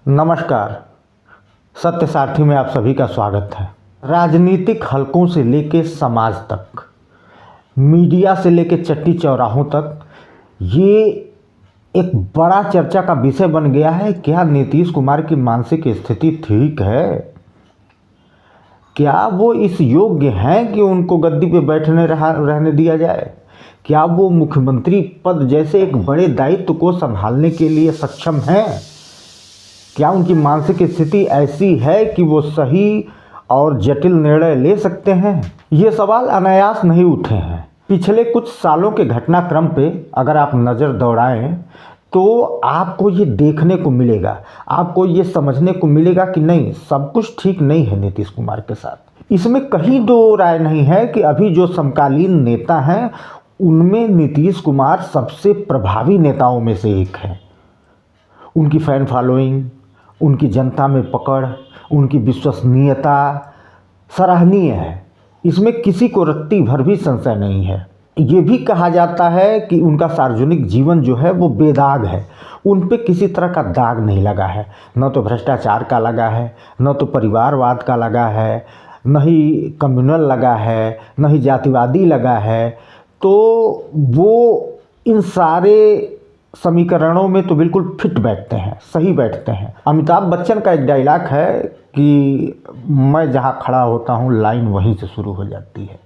नमस्कार। सत्य सारथी में आप सभी का स्वागत है। राजनीतिक हलकों से लेके समाज तक, मीडिया से लेके चट्टी चौराहों तक ये एक बड़ा चर्चा का विषय बन गया है। क्या नीतीश कुमार की मानसिक स्थिति ठीक है? क्या वो इस योग्य हैं कि उनको गद्दी पे रहने दिया जाए? क्या वो मुख्यमंत्री पद जैसे एक बड़े दायित्व को संभालने के लिए सक्षम हैं? क्या उनकी मानसिक स्थिति ऐसी है कि वो सही और जटिल निर्णय ले सकते हैं? ये सवाल अनायास नहीं उठे हैं। पिछले कुछ सालों के घटनाक्रम पे अगर आप नज़र दौड़ाएं तो आपको ये देखने को मिलेगा, आपको ये समझने को मिलेगा कि नहीं, सब कुछ ठीक नहीं है नीतीश कुमार के साथ। इसमें कहीं दो राय नहीं है कि अभी जो समकालीन नेता हैं उनमें नीतीश कुमार सबसे प्रभावी नेताओं में से एक है। उनकी फैन फॉलोइंग, उनकी जनता में पकड़, उनकी विश्वसनीयता सराहनीय है। इसमें किसी को रत्ती भर भी संशय नहीं है। ये भी कहा जाता है कि उनका सार्वजनिक जीवन जो है वो बेदाग है। उन पे किसी तरह का दाग नहीं लगा है, न तो भ्रष्टाचार का लगा है, न तो परिवारवाद का लगा है, न ही कम्युनल लगा है, न ही जातिवादी लगा है। तो वो इन सारे समीकरणों में तो बिल्कुल फिट बैठते हैं, सही बैठते हैं। अमिताभ बच्चन का एक डायलॉग है कि मैं जहाँ खड़ा होता हूँ लाइन वहीं से शुरू हो जाती है।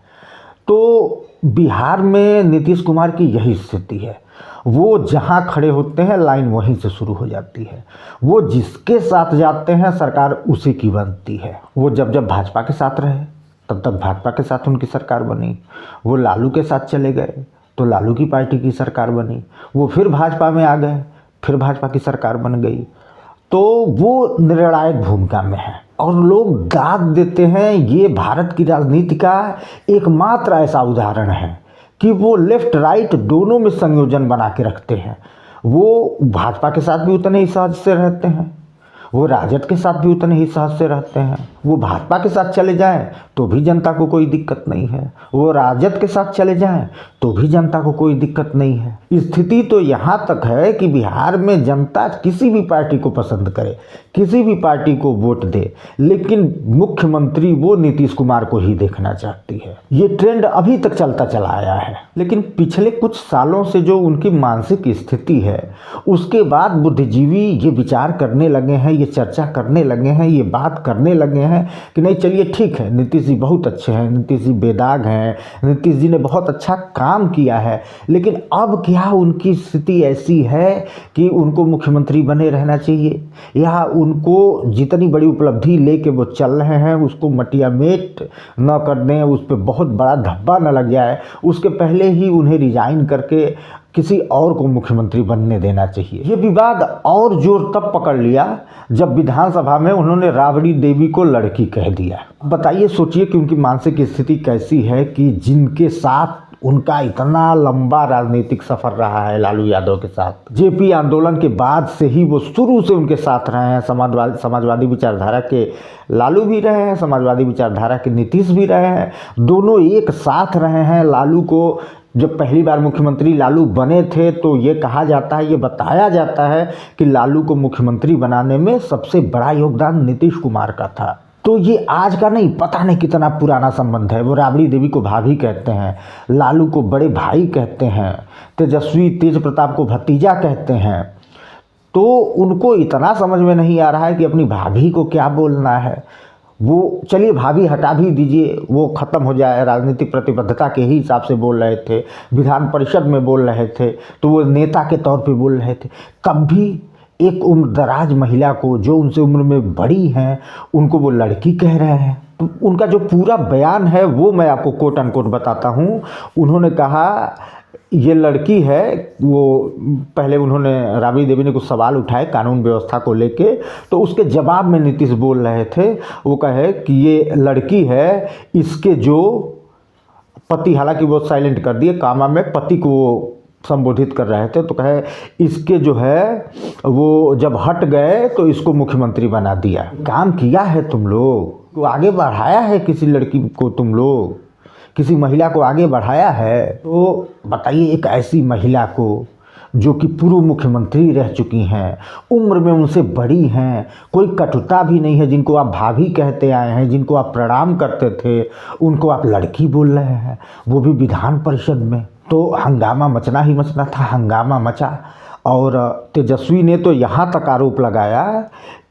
तो बिहार में नीतीश कुमार की यही स्थिति है। वो जहाँ खड़े होते हैं लाइन वहीं से शुरू हो जाती है। वो जिसके साथ जाते हैं सरकार उसी की बनती है। वो जब भाजपा के साथ रहे तब तक भाजपा के साथ उनकी सरकार बनी। वो लालू के साथ चले गए तो लालू की पार्टी की सरकार बनी। वो फिर भाजपा में आ गए, फिर भाजपा की सरकार बन गई। तो वो निर्णायक भूमिका में है और लोग दाद देते हैं। ये भारत की राजनीति का एकमात्र ऐसा उदाहरण है कि वो लेफ्ट राइट दोनों में संयोजन बना के रखते हैं। वो भाजपा के साथ भी उतने ही सहज से रहते हैं, वो राजद के साथ भी उतने ही सहज से रहते हैं। वो भाजपा के साथ चले जाएं तो भी जनता को कोई दिक्कत नहीं है, वो राजद के साथ चले जाएं तो भी जनता को कोई दिक्कत नहीं है। स्थिति तो यहाँ तक है कि बिहार में जनता किसी भी पार्टी को पसंद करे, किसी भी पार्टी को वोट दे, लेकिन मुख्यमंत्री वो नीतीश कुमार को ही देखना चाहती है। ये ट्रेंड अभी तक चलता चला आया है। लेकिन पिछले कुछ सालों से जो उनकी मानसिक स्थिति है उसके बाद बुद्धिजीवी ये विचार करने लगे हैं, ये चर्चा करने लगे हैं, ये बात करने लगे हैं कि नहीं, चलिए ठीक है, नीतीश जी बहुत अच्छे हैं, नीतीश जी बेदाग हैं, नीतीश जी ने बहुत अच्छा काम किया है। लेकिन अब क्या उनकी स्थिति ऐसी है कि उनको मुख्यमंत्री बने रहना चाहिए, या उनको जितनी बड़ी उपलब्धि लेके वो चल रहे हैं उसको मटियामेट न कर दें, उस पर बहुत बड़ा धब्बा न लग जाए, उसके पहले ही उन्हें रिजाइन करके किसी और को मुख्यमंत्री बनने देना चाहिए। ये विवाद और जोर तब पकड़ लिया जब विधानसभा में उन्होंने राबड़ी देवी को लड़की कह दिया। बताइए, सोचिए कि उनकी मानसिक स्थिति कैसी है कि जिनके साथ उनका इतना लंबा राजनीतिक सफर रहा है, लालू यादव के साथ जेपी आंदोलन के बाद से ही वो शुरू से उनके साथ रहे हैं। समाजवादी विचारधारा के लालू भी रहे हैं, समाजवादी विचारधारा के नीतीश भी रहे हैं, दोनों एक साथ रहे हैं। लालू को जब पहली बार मुख्यमंत्री लालू बने थे तो ये कहा जाता है, ये बताया जाता है कि लालू को मुख्यमंत्री बनाने में सबसे बड़ा योगदान नीतीश कुमार का था। तो ये आज का नहीं, पता नहीं कितना पुराना संबंध है। वो राबड़ी देवी को भाभी कहते हैं, लालू को बड़े भाई कहते हैं, तेजस्वी तेज प्रताप को भतीजा कहते हैं। तो उनको इतना समझ में नहीं आ रहा है कि अपनी भाभी को क्या बोलना है। वो चलिए भाभी हटा भी दीजिए, वो ख़त्म हो जाए, राजनीतिक प्रतिबद्धता के ही हिसाब से बोल रहे थे, विधान परिषद में बोल रहे थे तो वो नेता के तौर पे बोल रहे थे। तब भी एक उम्रदराज महिला को, जो उनसे उम्र में बड़ी हैं, उनको वो लड़की कह रहे हैं। तो उनका जो पूरा बयान है वो मैं आपको कोट अनकोट बताता हूँ। उन्होंने कहा ये लड़की है, वो पहले उन्होंने राबड़ी देवी ने कुछ सवाल उठाए कानून व्यवस्था को लेके, तो उसके जवाब में नीतीश बोल रहे थे, वो कहे कि ये लड़की है, इसके जो पति, हालांकि वो साइलेंट कर दिए, कामा में पति को संबोधित कर रहे थे, तो कहे इसके जो है वो जब हट गए तो इसको मुख्यमंत्री बना दिया। काम किया है तुम लोग, तो आगे बढ़ाया है किसी लड़की को, तुम लोग किसी महिला को आगे बढ़ाया है। तो बताइए, एक ऐसी महिला को जो कि पूर्व मुख्यमंत्री रह चुकी हैं, उम्र में उनसे बड़ी हैं, कोई कटुता भी नहीं है, जिनको आप भाभी कहते आए हैं, जिनको आप प्रणाम करते थे, उनको आप लड़की बोल रहे हैं, वो भी विधान परिषद में। तो हंगामा मचना ही मचना था, हंगामा मचा। और तेजस्वी ने तो यहाँ तक आरोप लगाया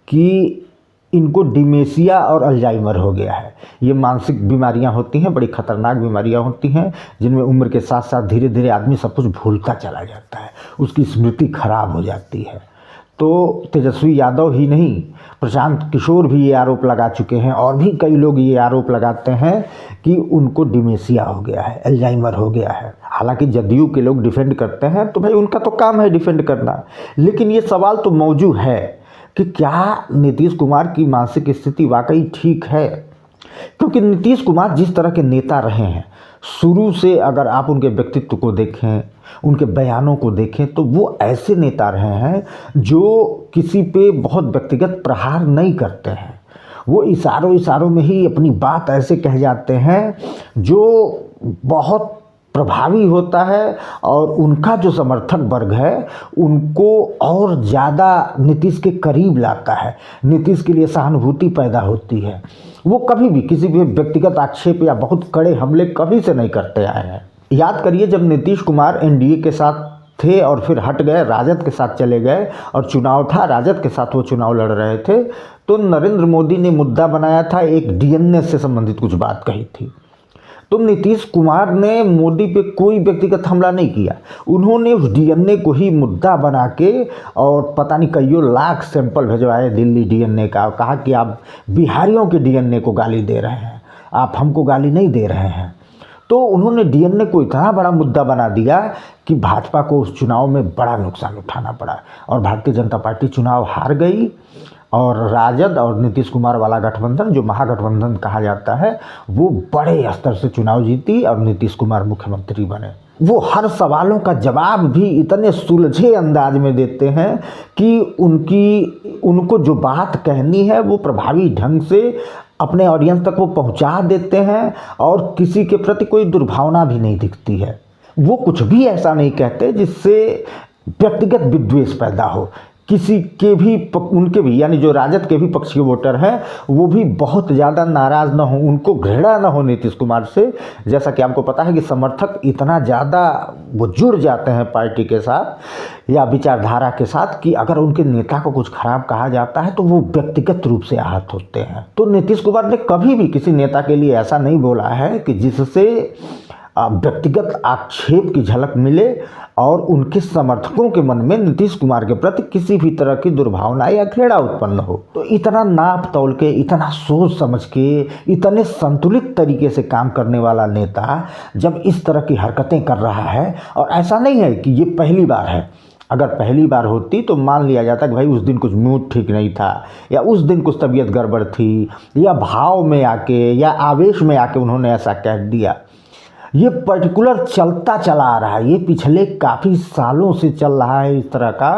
कि इनको डिमेंशिया और अल्जाइमर हो गया है। ये मानसिक बीमारियां होती हैं, बड़ी खतरनाक बीमारियां होती हैं, जिनमें उम्र के साथ साथ धीरे धीरे आदमी सब कुछ भूलता चला जाता है, उसकी स्मृति खराब हो जाती है। तो तेजस्वी यादव ही नहीं, प्रशांत किशोर भी ये आरोप लगा चुके हैं, और भी कई लोग ये आरोप लगाते हैं कि उनको डिमेंशिया हो गया है, अल्जाइमर हो गया है। हालांकि जदयू के लोग डिफेंड करते हैं, तो भाई उनका तो काम है डिफेंड करना, लेकिन ये सवाल तो मौजूद है कि क्या नीतीश कुमार की मानसिक स्थिति वाकई ठीक है। क्योंकि नीतीश कुमार जिस तरह के नेता रहे हैं शुरू से, अगर आप उनके व्यक्तित्व को देखें, उनके बयानों को देखें, तो वो ऐसे नेता रहे हैं जो किसी पे बहुत व्यक्तिगत प्रहार नहीं करते हैं। वो इशारों में ही अपनी बात ऐसे कह जाते हैं जो बहुत प्रभावी होता है, और उनका जो समर्थक वर्ग है उनको और ज़्यादा नीतीश के करीब लाता है, नीतीश के लिए सहानुभूति पैदा होती है। वो कभी भी किसी भी व्यक्तिगत आक्षेप या बहुत कड़े हमले कभी से नहीं करते आए हैं। याद करिए, जब नीतीश कुमार एनडीए के साथ थे और फिर हट गए, राजद के साथ चले गए, और चुनाव था, राजद के साथ वो चुनाव लड़ रहे थे, तो नरेंद्र मोदी ने मुद्दा बनाया था, एक डीएनए से संबंधित कुछ बात कही थी। तो नीतीश कुमार ने मोदी पे कोई व्यक्तिगत हमला नहीं किया, उन्होंने उस डीएनए को ही मुद्दा बना के और पता नहीं कईयों लाख सैंपल भिजवाए दिल्ली डीएनए का, और कहा कि आप बिहारियों के डीएनए को गाली दे रहे हैं, आप हमको गाली नहीं दे रहे हैं। तो उन्होंने डीएनए को इतना बड़ा मुद्दा बना दिया कि भाजपा को उस चुनाव में बड़ा नुकसान उठाना पड़ा, और भारतीय जनता पार्टी चुनाव हार गई, और राजद और नीतीश कुमार वाला गठबंधन, जो महागठबंधन कहा जाता है, वो बड़े स्तर से चुनाव जीती और नीतीश कुमार मुख्यमंत्री बने। वो हर सवालों का जवाब भी इतने सुलझे अंदाज में देते हैं कि उनको जो बात कहनी है वो प्रभावी ढंग से अपने ऑडियंस तक वो पहुंचा देते हैं, और किसी के प्रति कोई दुर्भावना भी नहीं दिखती है। वो कुछ भी ऐसा नहीं कहते जिससे व्यक्तिगत विद्वेष पैदा हो। किसी के भी उनके भी, यानी जो राजद के भी पक्ष के वोटर हैं, वो भी बहुत ज़्यादा नाराज़ ना हो, उनको घृणा ना हो नीतीश कुमार से। जैसा कि आपको पता है कि समर्थक इतना ज़्यादा वो जुड़ जाते हैं पार्टी के साथ या विचारधारा के साथ कि अगर उनके नेता को कुछ खराब कहा जाता है तो वो व्यक्तिगत रूप से आहत होते हैं। तो नीतीश कुमार ने कभी भी किसी नेता के लिए ऐसा नहीं बोला है कि जिससे व्यक्तिगत आक्षेप की झलक मिले और उनके समर्थकों के मन में नीतीश कुमार के प्रति किसी भी तरह की दुर्भावना या घृणा उत्पन्न हो। तो इतना नाप तौल के, इतना सोच समझ के, इतने संतुलित तरीके से काम करने वाला नेता जब इस तरह की हरकतें कर रहा है, और ऐसा नहीं है कि ये पहली बार है, अगर पहली बार होती तो मान लिया जाता कि भाई उस दिन कुछ मूड ठीक नहीं था, या उस दिन कुछ तबीयत गड़बड़ थी, या भाव में आके या आवेश में आके उन्होंने ऐसा कह दिया। ये पर्टिकुलर चलता चला आ रहा है, ये पिछले काफ़ी सालों से चल रहा है इस तरह का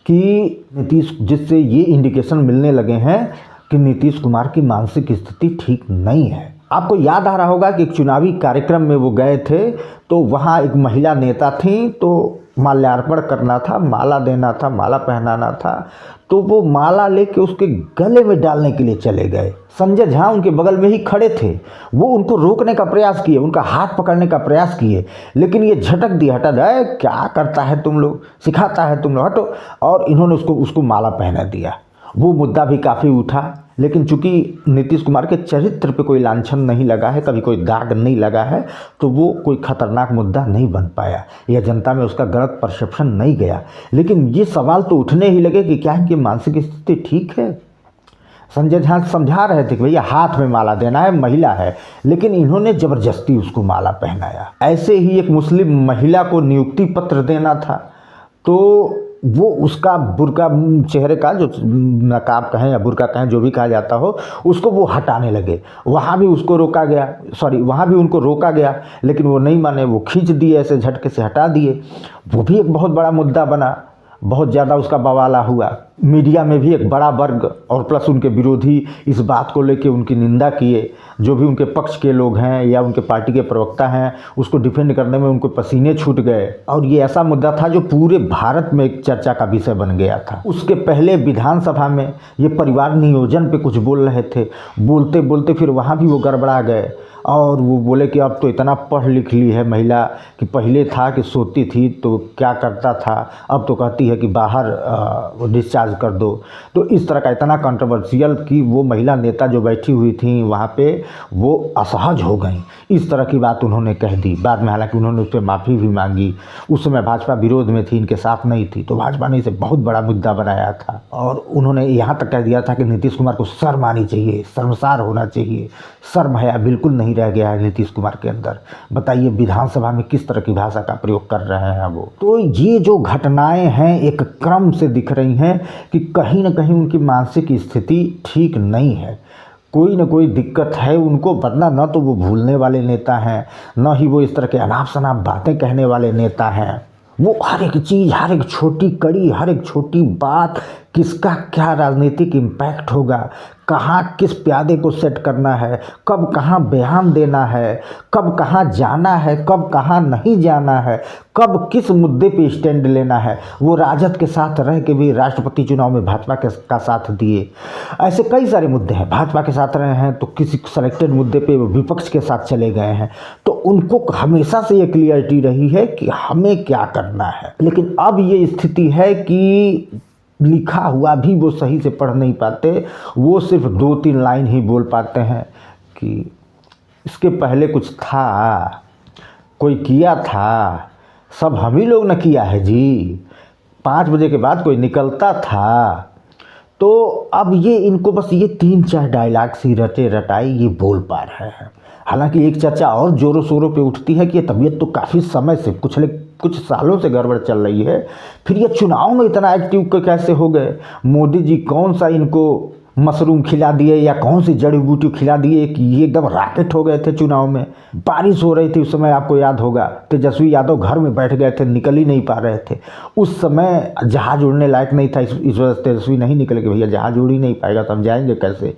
कि नीतीश, जिससे ये इंडिकेशन मिलने लगे हैं कि नीतीश कुमार की मानसिक स्थिति ठीक नहीं है। आपको याद आ रहा होगा कि एक चुनावी कार्यक्रम में वो गए थे, तो वहाँ एक महिला नेता थी, तो माल्यार्पण करना था, माला देना था, माला पहनाना था, तो वो माला लेके उसके गले में डालने के लिए चले गए। संजय झा उनके बगल में ही खड़े थे, वो उनको रोकने का प्रयास किए, उनका हाथ पकड़ने का प्रयास किए, लेकिन ये झटक दिया, हटा जाए, क्या करता है तुम लोग, सिखाता है तुम लोग, हटो, और इन्होंने उसको माला पहना दिया। वो मुद्दा भी काफ़ी उठा, लेकिन चूंकि नीतीश कुमार के चरित्र पे कोई लांछन नहीं लगा है, कभी कोई दाग नहीं लगा है, तो वो कोई खतरनाक मुद्दा नहीं बन पाया, या जनता में उसका गलत परसेप्शन नहीं गया। लेकिन ये सवाल तो उठने ही लगे कि क्या इनकी मानसिक स्थिति ठीक है। संजय झा समझा रहे थे कि भैया हाथ में माला देना है, महिला है, लेकिन इन्होंने ज़बरदस्ती उसको माला पहनाया। ऐसे ही एक मुस्लिम महिला को नियुक्ति पत्र देना था, तो वो उसका बुर्का, चेहरे का जो नकाब कहें या बुर्का कहें, जो भी कहा जाता हो, उसको वो हटाने लगे। वहाँ भी उसको रोका गया, वहाँ भी उनको रोका गया, लेकिन वो नहीं माने, वो खींच दिए, ऐसे झटके से हटा दिए। वो भी एक बहुत बड़ा मुद्दा बना। बहुत ज़्यादा उसका बवाला हुआ। मीडिया में भी एक बड़ा वर्ग और प्लस उनके विरोधी इस बात को लेके उनकी निंदा किए। जो भी उनके पक्ष के लोग हैं या उनके पार्टी के प्रवक्ता हैं, उसको डिफेंड करने में उनको पसीने छूट गए। और ये ऐसा मुद्दा था जो पूरे भारत में एक चर्चा का विषय बन गया था। उसके पहले विधानसभा में ये परिवार नियोजन पे कुछ बोल रहे थे, बोलते बोलते फिर वहाँ भी वो गड़बड़ा गए और वो बोले कि अब तो इतना पढ़ लिख ली है महिला कि पहले था कि सोती थी तो क्या करता था, अब तो कहती है कि बाहर डिस्चार्ज कर दो। तो इस तरह का इतना कंट्रोवर्शियल कि वो महिला नेता जो बैठी हुई थी वहाँ पे वो असहज हो गई। इस तरह की बात उन्होंने कह दी। बाद में हालांकि उन्होंने उस पर माफ़ी भी मांगी। उस समय भाजपा विरोध में थी, इनके साथ नहीं थी, तो भाजपा ने इसे बहुत बड़ा मुद्दा बनाया था। और उन्होंने यहाँ तक कह दिया था कि नीतीश कुमार को शर्म आनी चाहिए, शर्मसार होना चाहिए। शर्म हया बिल्कुल नहीं रह गया है नीतीश कुमार के अंदर। बताइए विधानसभा में किस तरह की भाषा का प्रयोग कर रहे हैं वो। तो ये जो घटनाएं हैं एक क्रम से दिख रही हैं कि कहीं ना कहीं उनकी मानसिक स्थिति ठीक नहीं है, कोई ना कोई दिक्कत है उनको। वरना न तो वो भूलने वाले नेता हैं, न ही वो इस तरह के अनाप शनाप बातें कहने वाले नेता हैं। वो हर एक चीज़, हर एक छोटी कड़ी, हर एक छोटी बात, किसका क्या राजनीतिक इम्पैक्ट होगा, कहाँ किस प्यादे को सेट करना है, कब कहाँ बयान देना है, कब कहाँ जाना है, कब कहाँ नहीं जाना है, कब किस मुद्दे पे स्टैंड लेना है। वो राजद के साथ रह के भी राष्ट्रपति चुनाव में भाजपा का साथ दिए। ऐसे कई सारे मुद्दे हैं, भाजपा के साथ रहे हैं तो किसी सेलेक्टेड मुद्दे पे विपक्ष के साथ चले गए हैं। तो उनको हमेशा से ये क्लियरिटी रही है कि हमें क्या करना है। लेकिन अब ये स्थिति है कि लिखा हुआ भी वो सही से पढ़ नहीं पाते, वो सिर्फ 2-3 लाइन ही बोल पाते हैं कि इसके पहले कुछ था, कोई किया था, सब हम ही लोग ने किया है जी, 5 बजे के बाद कोई निकलता था। तो अब ये इनको बस ये 3-4 डायलॉग सी रटे रटाई ये बोल पा रहे हैं। हालांकि एक चर्चा और जोरों शोरों पे उठती है कि ये तबीयत तो काफ़ी समय से कुछ सालों से गड़बड़ चल रही है, फिर ये चुनाव में इतना एक्टिव कैसे हो गए। मोदी जी कौन सा इनको मशरूम खिला दिए या कौन सी जड़ी बूटी खिला दिए कि ये एकदम रॉकेट हो गए थे चुनाव में। बारिश हो रही थी उस समय, आपको याद होगा, तेजस्वी यादव घर में बैठ गए थे, निकल ही नहीं पा रहे थे। उस समय जहाज़ उड़ने लायक नहीं था, इस वजह से तेजस्वी नहीं निकले कि भैया जहाज़ उड़ ही नहीं पाएगा तो हम जाएंगे कैसे।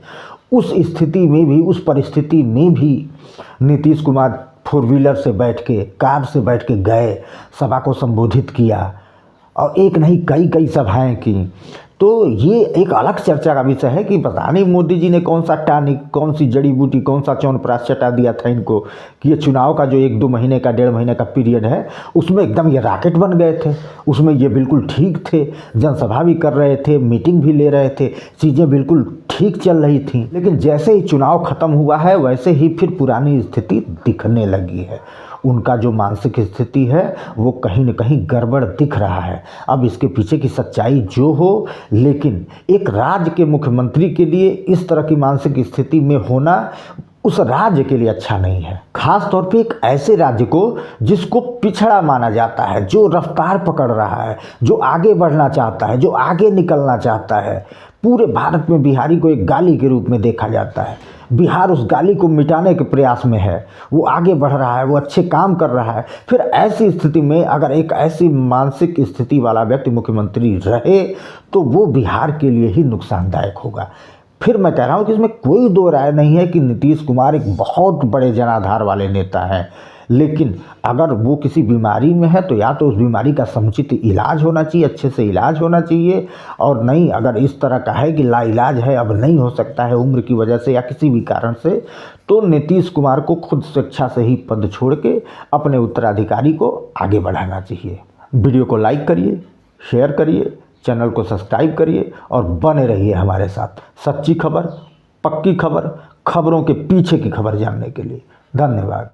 उस स्थिति में भी, उस परिस्थिति में भी नीतीश कुमार 4 व्हीलर से बैठ के, कार से बैठ के गए, सभा को संबोधित किया और एक नहीं कई सभाएं की। तो ये एक अलग चर्चा का विषय है कि पता नहीं मोदी जी ने कौन सा टॉनिक, कौन सी जड़ी बूटी, कौन सा च्यवनप्राश चटा दिया था इनको कि ये चुनाव का जो 1-2 महीने का 1.5 महीने का पीरियड है उसमें एकदम ये रॉकेट बन गए थे। उसमें ये बिल्कुल ठीक थे, जनसभा भी कर रहे थे, मीटिंग भी ले रहे थे, चीज़ें बिल्कुल ठीक चल रही थी। लेकिन जैसे ही चुनाव ख़त्म हुआ है वैसे ही फिर पुरानी स्थिति दिखने लगी है। उनका जो मानसिक स्थिति है वो कहीं न कहीं गड़बड़ दिख रहा है। अब इसके पीछे की सच्चाई जो हो, लेकिन एक राज्य के मुख्यमंत्री के लिए इस तरह की मानसिक स्थिति में होना उस राज्य के लिए अच्छा नहीं है। खास तौर पे एक ऐसे राज्य को जिसको पिछड़ा माना जाता है, जो रफ्तार पकड़ रहा है, जो आगे बढ़ना चाहता है, जो आगे निकलना चाहता है। पूरे भारत में बिहारी को एक गाली के रूप में देखा जाता है। बिहार उस गाली को मिटाने के प्रयास में है, वो आगे बढ़ रहा है, वो अच्छे काम कर रहा है। फिर ऐसी स्थिति में अगर एक ऐसी मानसिक स्थिति वाला व्यक्ति मुख्यमंत्री रहे तो वो बिहार के लिए ही नुकसानदायक होगा। फिर मैं कह रहा हूँ कि इसमें कोई 2 राय नहीं है कि नीतीश कुमार एक बहुत बड़े जनाधार वाले नेता हैं, लेकिन अगर वो किसी बीमारी में है तो या तो उस बीमारी का समुचित इलाज होना चाहिए, अच्छे से इलाज होना चाहिए, और नहीं अगर इस तरह का है कि लाइलाज है, अब नहीं हो सकता है उम्र की वजह से या किसी भी कारण से, तो नीतीश कुमार को खुद स्वेच्छा से ही पद छोड़ के अपने उत्तराधिकारी को आगे बढ़ाना चाहिए। वीडियो को लाइक करिए, शेयर करिए, चैनल को सब्सक्राइब करिए और बने रहिए हमारे साथ। सच्ची खबर, पक्की खबर, खबरों के पीछे की खबर जानने के लिए। धन्यवाद।